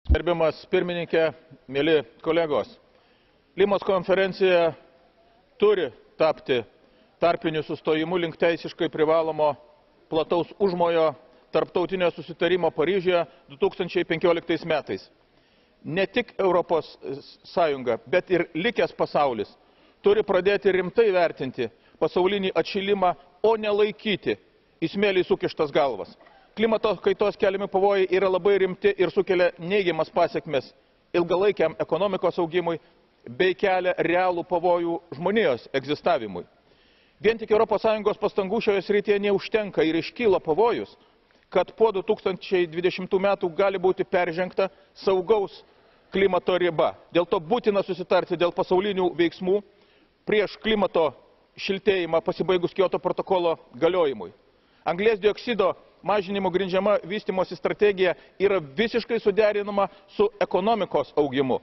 Gerbiamas pirmininkė, mėly kolegos, Limos konferencija turi tapti tarpiniu sustojimu link teisiškai privalomo plataus užmojo tarptautinio susitarimo Paryžiuje 2015 metais. Ne tik Europos Sąjunga, bet ir likęs pasaulis turi pradėti rimtai vertinti pasaulinį atšilimą, o ne laikyti į smėlį sukištas galvas. Klimato kaitos keliami pavojai yra labai rimti ir sukelia neigiamas pasekmes ilgalaikiam ekonomikos augimui bei kelia realų pavojų žmonijos egzistavimui. Vien tik ES pastangų šioje srityje neužtenka ir iškyla pavojus, kad po 2020 metų gali būti peržengta saugaus klimato riba. Dėl to būtina susitarti dėl pasaulinių veiksmų prieš klimato šiltėjimą pasibaigus Kioto protokolo galiojimui. Anglies dioksido mažinimo grindžiama vystymosi strategija yra visiškai suderinama su ekonomikos augimu.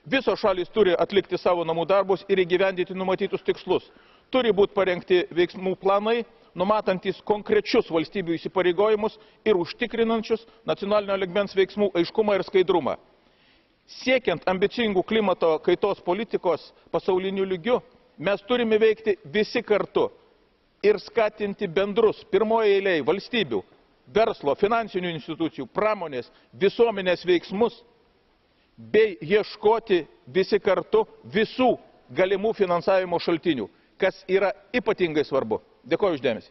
Visos šalys turi atlikti savo namų darbus ir įgyvendinti numatytus tikslus. Turi būti parengti veiksmų planai, numatantis konkrečius valstybių įsipareigojimus ir užtikrinančius nacionalinio lygmens veiksmų aiškumą ir skaidrumą. Siekiant ambicingų klimato kaitos politikos pasauliniu lygiu, mes turime veikti visi kartu ir skatinti bendrus pirmoje eilėje valstybių, verslo, finansinių institucijų, pramonės, visuomenės veiksmus, bei ieškoti visi kartu visų galimų finansavimo šaltinių, kas yra ypatingai svarbu. Dėkoju už dėmesį.